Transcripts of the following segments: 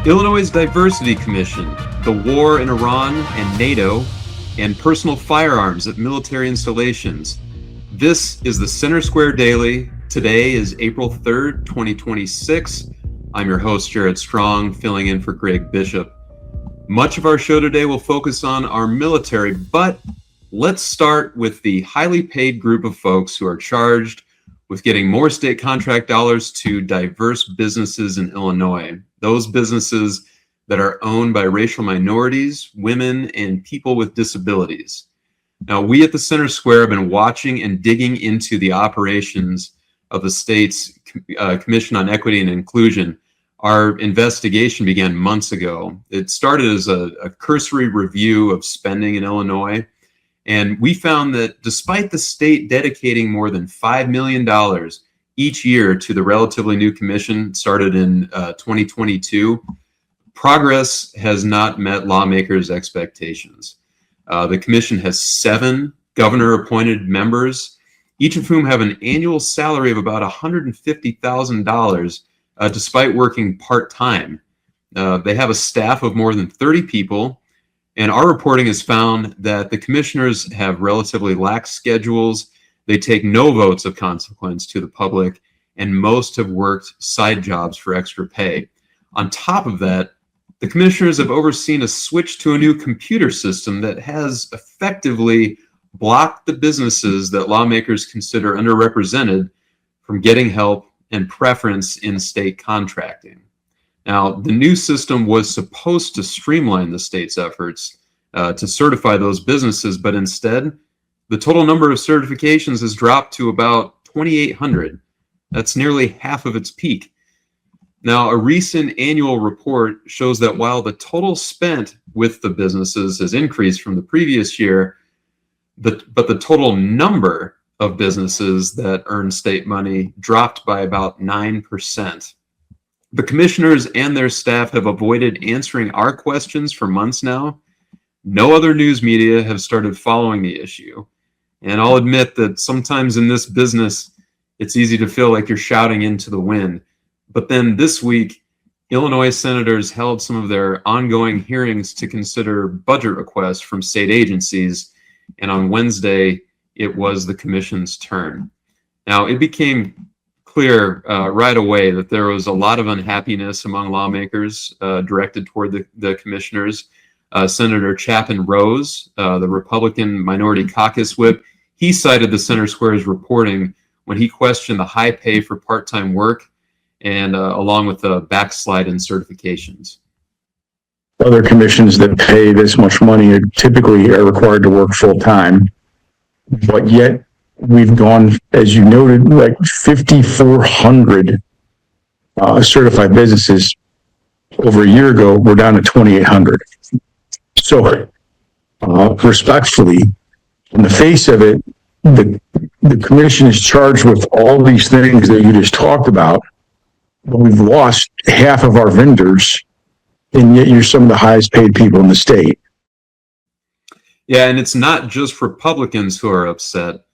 Illinois' Diversity Commission, the war in Iran and NATO, and personal firearms at military installations. This is the Center Square Daily. Today is April 3rd, 2026. I'm your host, Jared Strong, filling in for Greg Bishop. Much of our show today will focus on our military, but let's start with the highly paid group of folks who are charged with getting more state contract dollars to diverse businesses in Illinois. Those businesses that are owned by racial minorities, women, and people with disabilities. Now, we at the Center Square have been watching and digging into the operations of the state's Commission on Equity and Inclusion. Our investigation began months ago. It started as a cursory review of spending in Illinois, and we found that despite the state dedicating more than $5 million each year to the relatively new commission started in 2022, progress has not met lawmakers' expectations. The commission has 7 governor-appointed members, each of whom have an annual salary of about $150,000, despite working part-time. They have a staff of more than 30 people, and our reporting has found that the commissioners have relatively lax schedules. They take no votes of consequence to the public, and most have worked side jobs for extra pay. On top of that, the commissioners have overseen a switch to a new computer system that has effectively blocked the businesses that lawmakers consider underrepresented from getting help and preference in state contracting. Now, the new system was supposed to streamline the state's efforts to certify those businesses, but instead, the total number of certifications has dropped to about 2,800. That's nearly half of its peak. Now, a recent annual report shows that while the total spent with the businesses has increased from the previous year, but the total number of businesses that earn state money dropped by about 9%. The commissioners and their staff have avoided answering our questions for months now. No other news media have started following the issue. And I'll admit that sometimes in this business, it's easy to feel like you're shouting into the wind. But then this week, Illinois senators held some of their ongoing hearings to consider budget requests from state agencies. And on Wednesday, it was the commission's turn. Now, it became clear right away that there was a lot of unhappiness among lawmakers directed toward the commissioners. Senator Chapin Rose, the Republican Minority Caucus whip, he cited the Center Square's reporting when he questioned the high pay for part-time work and along with the backslide in certifications. Other commissions that pay this much money typically are required to work full-time, but yet we've gone, as you noted, like 5,400 certified businesses. Over a year ago, we're down to 2,800. So, respectfully, in the face of it, the commission is charged with all these things that you just talked about, but we've lost half of our vendors, and yet you're some of the highest paid people in the state. Yeah, and it's not just Republicans who are upset.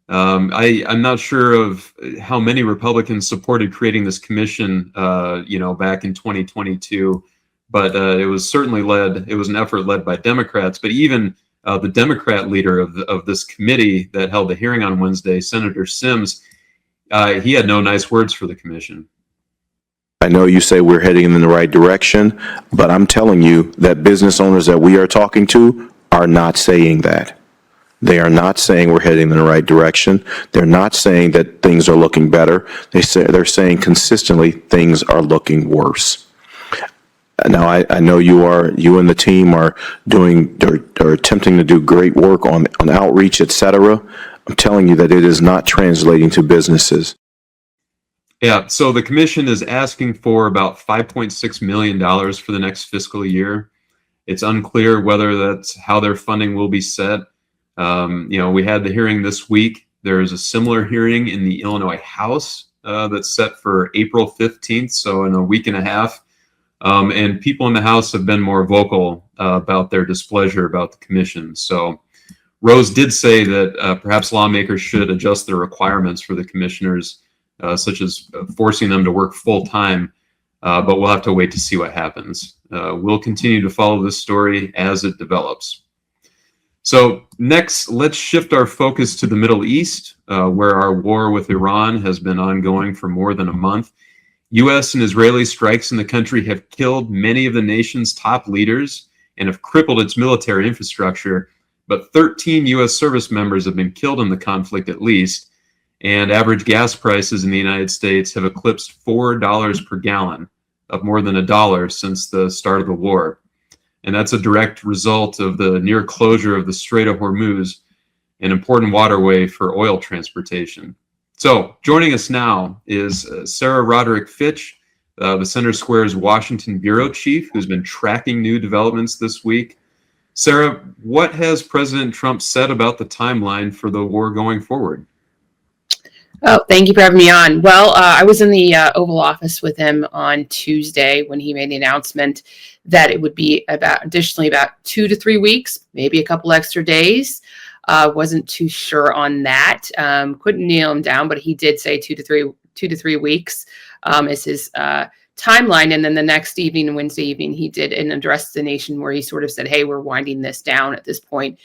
I'm not sure of how many Republicans supported creating this commission, back in 2022, but it was certainly it was an effort led by Democrats. But even the Democrat leader of this committee that held the hearing on Wednesday, Senator Sims, he had no nice words for the commission. I know you say we're heading in the right direction, but I'm telling you that business owners that we are talking to are not saying that. They are not saying we're heading in the right direction. They're not saying that things are looking better. They're saying consistently things are looking worse. Now, I know you and the team are attempting to do great work on outreach, etc. I'm telling you that it is not translating to businesses. Yeah, so the commission is asking for about $5.6 million for the next fiscal year. It's unclear whether that's how their funding will be set. We had the hearing this week. There's a similar hearing in the Illinois House that's set for April 15th, so in a week and a half. And people in the House have been more vocal about their displeasure about the commission. So Rose did say that perhaps lawmakers should adjust their requirements for the commissioners, such as forcing them to work full time but we'll have to wait to see what happens. We'll continue to follow this story as it develops. So next, let's shift our focus to the Middle East, where our war with Iran has been ongoing for more than a month. U.S. and Israeli strikes in the country have killed many of the nation's top leaders and have crippled its military infrastructure, but 13 U.S. service members have been killed in the conflict at least, and average gas prices in the United States have eclipsed $4 per gallon, up more than $1 since the start of the war. And that's a direct result of the near closure of the Strait of Hormuz, an important waterway for oil transportation. So joining us now is Sarah Roderick-Fitch, the Center Square's Washington bureau chief, who's been tracking new developments this week. Sarah, what has President Trump said about the timeline for the war going forward? Oh, thank you for having me on. Well, I was in the Oval Office with him on Tuesday when he made the announcement that it would be additionally about 2 to 3 weeks, maybe a couple extra days. Wasn't too sure on that. Couldn't nail him down, but he did say 2 to 3 weeks is his timeline. And then the next evening, Wednesday evening, he did an address to the nation where he sort of said, "Hey, we're winding this down at this point."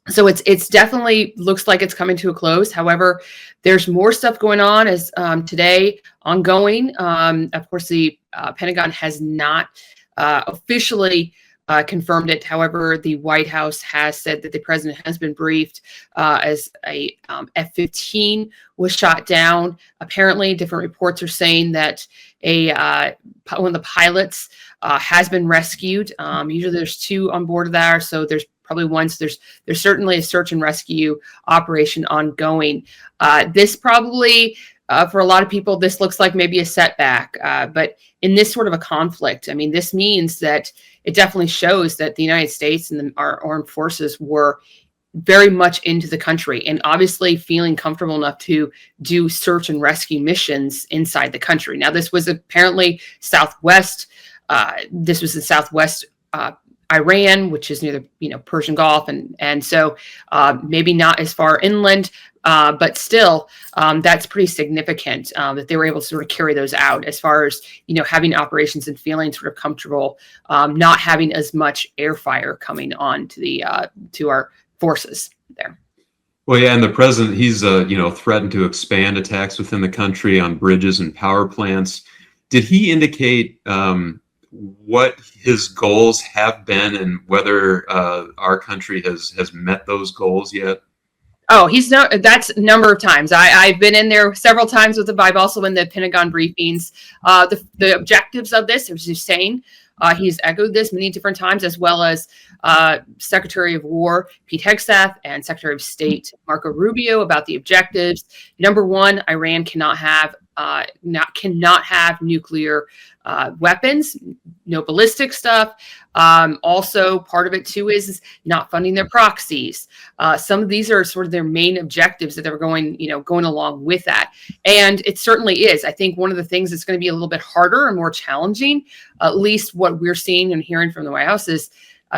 So it's definitely looks like it's coming to a close. However, there's more stuff going on as today ongoing. Of course, the Pentagon has not officially confirmed it. However, the White House has said that the president has been briefed as a F-15 was shot down. Apparently, different reports are saying that one of the pilots has been rescued. Usually there's 2 on board of that, so there's probably one. So there's certainly a search and rescue operation ongoing. This probably, for a lot of people, this looks like maybe a setback. But in this sort of a conflict, I mean, this means that it definitely shows that the United States and our armed forces were very much into the country and obviously feeling comfortable enough to do search and rescue missions inside the country. Now, this was apparently southwest. This was in southwest Iran, which is near the Persian Gulf, and so maybe not as far inland, but still that's pretty significant that they were able to sort of carry those out as far as having operations and feeling sort of comfortable, not having as much air fire coming on to the to our forces there. Well, yeah, and the president, he's threatened to expand attacks within the country on bridges and power plants. Did he indicate what his goals have been and whether our country has met those goals yet? Oh, that's a number of times. I've been in there several times with him. I've also been in the Pentagon briefings. The objectives of this, as you're saying, he's echoed this many different times, as well as Secretary of War Pete Hegseth and Secretary of State Marco Rubio about the objectives. Number one, Iran cannot have nuclear weapons, no ballistic stuff. Also, part of it too is not funding their proxies. Some of these are sort of their main objectives that they're going along with that. And it certainly is. I think one of the things that's going to be a little bit harder and more challenging, at least what we're seeing and hearing from the White House, is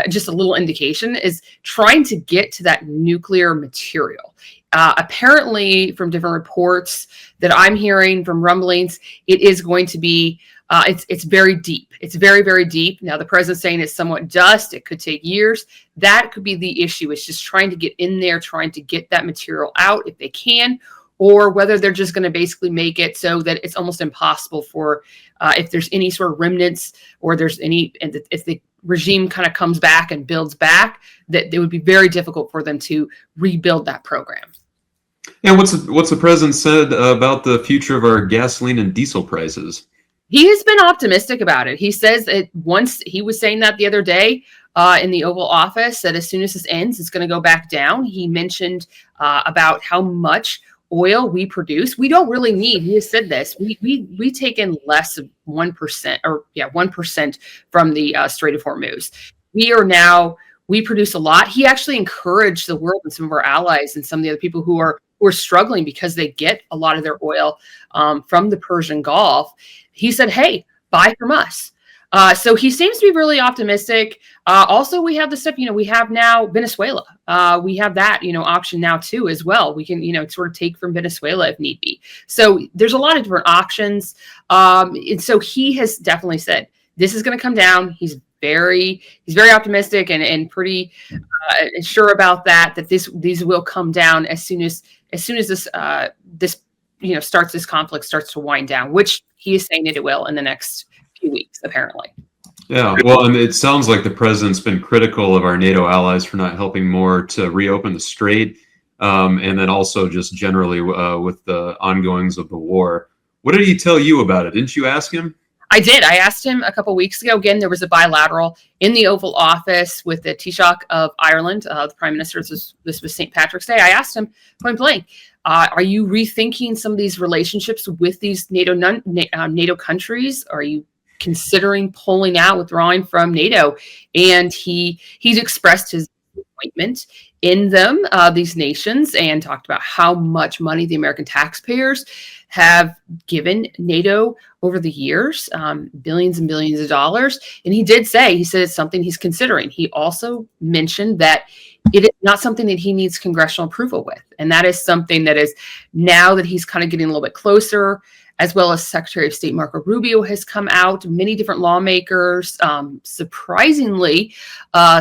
just a little indication, is trying to get to that nuclear material. Apparently, from different reports that I'm hearing from rumblings, it is going to be, it's very deep. It's very, very deep. Now, the president's saying it's somewhat dust. It could take years. That could be the issue. It's just trying to get in there, trying to get that material out if they can, or whether they're just going to basically make it so that it's almost impossible for, if there's any sort of remnants or there's any, and if the regime kind of comes back and builds back, that it would be very difficult for them to rebuild that program. And what's the president said about the future of our gasoline and diesel prices? He has been optimistic about it. He says that once he was saying that the other day in the Oval Office, that as soon as this ends, it's going to go back down. He mentioned about how much oil we produce. We don't really need, he has said this, we take in less of 1% 1% from the Strait of Hormuz. We produce a lot. He actually encouraged the world and some of our allies and some of the other people who are struggling because they get a lot of their oil from the Persian Gulf. He said, hey, buy from us. So he seems to be really optimistic. Also, we have the stuff, we have now Venezuela. We have that, option now too as well. We can, sort of take from Venezuela if need be. So there's a lot of different options. And so he has definitely said this is going to come down. He's very optimistic and pretty sure about that these will come down as soon as this this conflict starts to wind down, which he is saying that it will in the next few weeks, apparently. Yeah, well, and it sounds like the president's been critical of our NATO allies for not helping more to reopen the strait, and then also just generally with the ongoings of the war. What did he tell you about it? Didn't you ask him? I did. I asked him a couple weeks ago. Again, there was a bilateral in the Oval Office with the Taoiseach of Ireland, the Prime Minister. This was St. Patrick's Day. I asked him point blank, are you rethinking some of these relationships with these NATO countries? Are you considering pulling out, withdrawing from NATO? And he's expressed his disappointment in them, these nations, and talked about how much money the American taxpayers have given NATO over the years, billions and billions of dollars. And he said it's something he's considering. He also mentioned that it is not something that he needs congressional approval with. And that is something that is, now that he's kind of getting a little bit closer, as well as Secretary of State Marco Rubio has come out, many different lawmakers, surprisingly,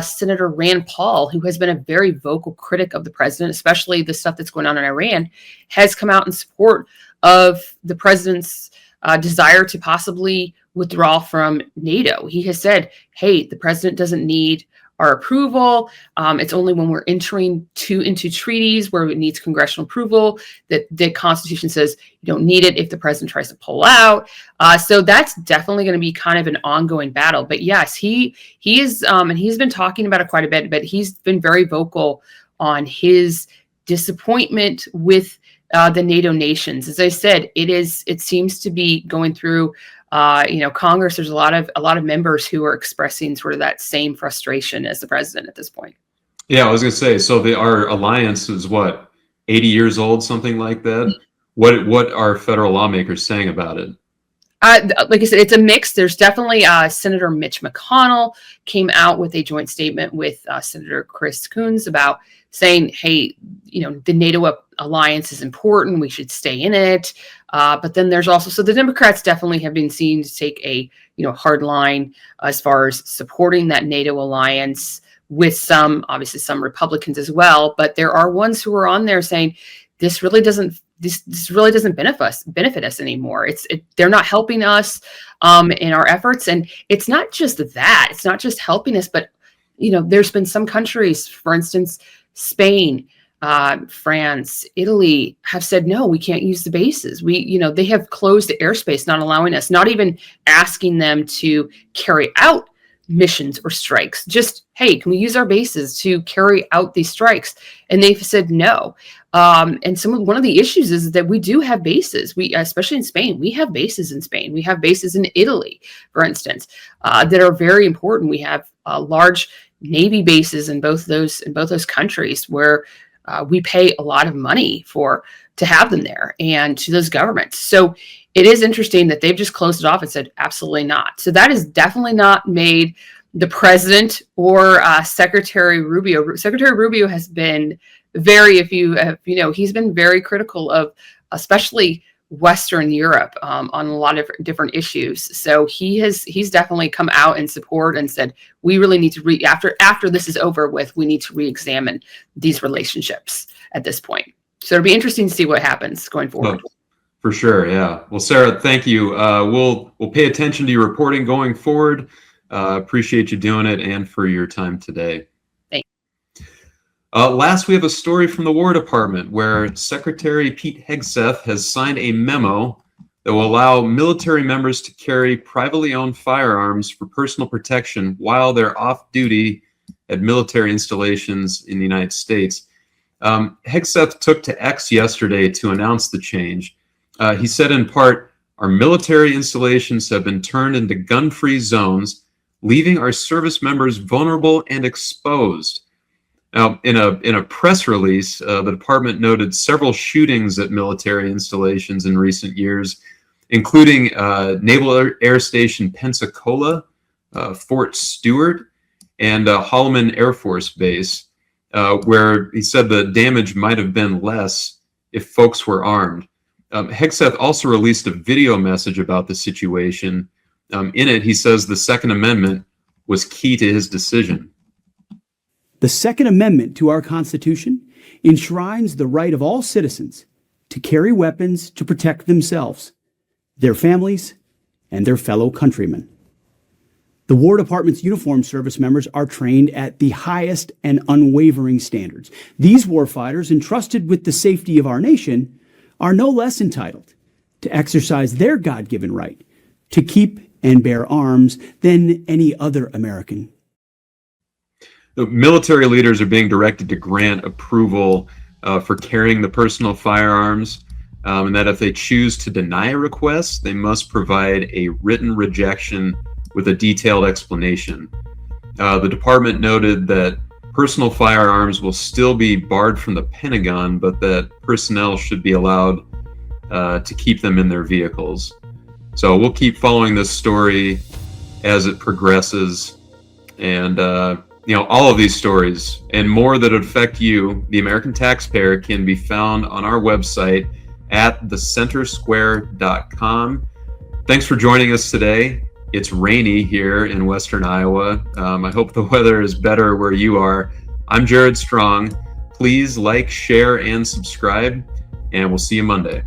Senator Rand Paul, who has been a very vocal critic of the president, especially the stuff that's going on in Iran, has come out in support of the president's desire to possibly withdraw from NATO. He has said, hey, the president doesn't need our approval. It's only when we're entering into treaties where it needs congressional approval that the Constitution says you don't need it if the president tries to pull out. So that's definitely going to be kind of an ongoing battle. But yes, he is, and he's been talking about it quite a bit, but he's been very vocal on his disappointment with the NATO nations. As I said, it seems to be going through Congress. There's a lot of members who are expressing sort of that same frustration as the president at this point. Yeah, I was going to say, so our alliance is what, 80 years old, something like that? What are federal lawmakers saying about it? Like I said, it's a mix. There's definitely Senator Mitch McConnell came out with a joint statement with Senator Chris Coons about saying, hey, the NATO alliance is important. We should stay in it. But then there's also, so the Democrats definitely have been seen to take a, hard line as far as supporting that NATO alliance, with obviously some Republicans as well. But there are ones who are on there saying this really doesn't benefit us anymore. They're not helping us in our efforts. And it's not just that, it's not just helping us, but there's been some countries, for instance, Spain, France, Italy, have said, no, we can't use the bases. They have closed the airspace, not allowing us, not even asking them to carry out missions or strikes. Just, hey, can we use our bases to carry out these strikes? And they've said no. And one of the issues is that we do have bases. Especially in Spain, we have bases in Spain. We have bases in Italy, for instance, that are very important. We have large Navy bases in both those countries where we pay a lot of money to have them there, and to those governments. So it is interesting that they've just closed it off and said absolutely not. So that has definitely not made the president or Secretary Rubio. Secretary Rubio has been he's been very critical of especially Western Europe on a lot of different issues. So he's definitely come out in support and said, we really need to after this is over with, we need to re-examine these relationships at this point. So it'll be interesting to see what happens going forward. Oh, for sure. Yeah. Well, Sarah, thank you. We'll pay attention to your reporting going forward. Appreciate you doing it and for your time today. Last, we have a story from the War Department where Secretary Pete Hegseth has signed a memo that will allow military members to carry privately owned firearms for personal protection while they're off duty at military installations in the United States. Hegseth took to X yesterday to announce the change. He said in part, our military installations have been turned into gun-free zones, leaving our service members vulnerable and exposed. Now, in a press release, the department noted several shootings at military installations in recent years, including Naval Air Station Pensacola, Fort Stewart and Holloman Air Force Base, where he said the damage might have been less if folks were armed. Hegseth also released a video message about the situation. In it, he says the Second Amendment was key to his decision. The Second Amendment to our Constitution enshrines the right of all citizens to carry weapons to protect themselves, their families, and their fellow countrymen. The War Department's uniformed service members are trained at the highest and unwavering standards. These warfighters, entrusted with the safety of our nation, are no less entitled to exercise their God-given right to keep and bear arms than any other American. The military leaders are being directed to grant approval for carrying the personal firearms, and that if they choose to deny a request, they must provide a written rejection with a detailed explanation. The department noted that personal firearms will still be barred from the Pentagon, but that personnel should be allowed to keep them in their vehicles. So we'll keep following this story as it progresses, and all of these stories and more that affect you, the American taxpayer, can be found on our website at thecentersquare.com. Thanks for joining us today. It's rainy here in Western Iowa. I hope the weather is better where you are. I'm Jared Strong. Please like, share, and subscribe, and we'll see you Monday.